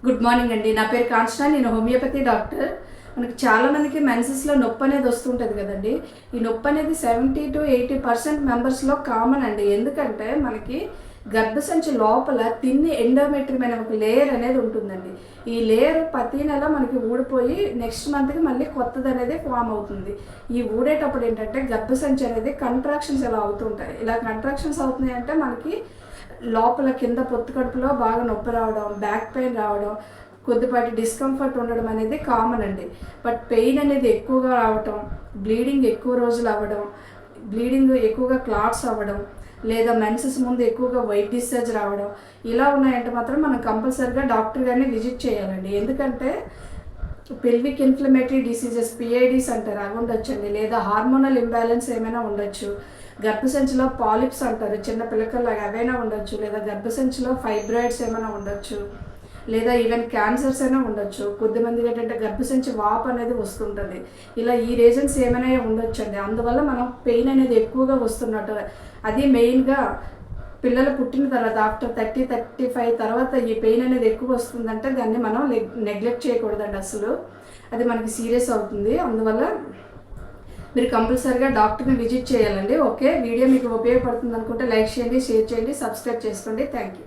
Good morning అండి. నా పేరు కాంచన. నేను హోమియోపతి డాక్టర్. మనకి చాలామందికి మెన్సెస్లో నొప్పి అనేది వస్తుంటుంది కదండి. ఈ నొప్పి అనేది 70-80% మెంబర్స్లో కామన్ అండి. ఎందుకంటే మనకి గర్భసంచి లోపల తిన్ని ఎండోమెట్రియం అనే ఒక లేయర్ అనేది ఉంటుందండి. ఈ లేయర్ ప్రతి నెల మనకి ఊడిపోయి నెక్స్ట్ మంత్కి మళ్ళీ కొత్తది అనేది ఫామ్ అవుతుంది. ఈ ఊడేటప్పుడు ఏంటంటే గర్భసంచి అనేది కంట్రాక్షన్స్ ఇలా అవుతుంటాయి. ఇలా కంట్రాక్షన్స్ అవుతున్నాయి అంటే మనకి లోపల కింద పొత్తు కడుపులో బాగా నొప్పి రావడం, బ్యాక్ పెయిన్ రావడం, కొద్దిపాటి డిస్కంఫర్ట్ ఉండడం అనేది కామన్ అండి. బట్ పెయిన్ అనేది ఎక్కువగా రావడం, బ్లీడింగ్ ఎక్కువ రోజులు అవ్వడం, బ్లీడింగ్ ఎక్కువగా క్లాట్స్ అవ్వడం, లేదా మెన్సెస్ ముందు ఎక్కువగా వైట్ డిశ్చార్జ్ రావడం, ఇలా ఉన్నాయంటే మాత్రం మనం కంపల్సరీగా డాక్టర్ గారిని విజిట్ చేయాలండి. ఎందుకంటే పెల్విక్ ఇన్ఫ్లమేటరీ డిసీజెస్ పిఐడిస్ అంటారు, అవి ఉండొచ్చండి. లేదా హార్మోనల్ ఇంబ్యాలెన్స్ ఏమైనా ఉండొచ్చు. గర్భసంచిలో పాలిప్స్ అంటారు, చిన్న పిల్లకల్లాగా అవైనా ఉండొచ్చు. లేదా గర్భసంచిలో ఫైబ్రాయిడ్స్ ఏమైనా ఉండొచ్చు. లేదా ఈవెన్ క్యాన్సర్స్ అయినా ఉండొచ్చు. కొద్దిమందికి ఏంటంటే గర్భసంచి వాపు అనేది వస్తుంటుంది. ఇలా ఈ రీజన్స్ ఏమైనా ఉండొచ్చు అండి. అందువల్ల మనం పెయిన్ అనేది ఎక్కువగా వస్తున్నట్టు, అది మెయిన్గా పిల్లలు పుట్టిన తర్వాత ఆఫ్టర్ 30-35 తర్వాత ఈ పెయిన్ అనేది ఎక్కువ వస్తుందంటే దాన్ని మనం నెగ్లెక్ట్ చేయకూడదండి. అసలు అది మనకి సీరియస్ అవుతుంది. అందువల్ల మీరు కంపల్సరీగా డాక్టర్ని విజిట్ చేయాలండి. ఓకే, వీడియో మీకు ఉపయోగపడుతుంది అనుకుంటే లైక్ చేయండి, షేర్ చేయండి, సబ్స్క్రైబ్ చేసుకోండి. Thank you.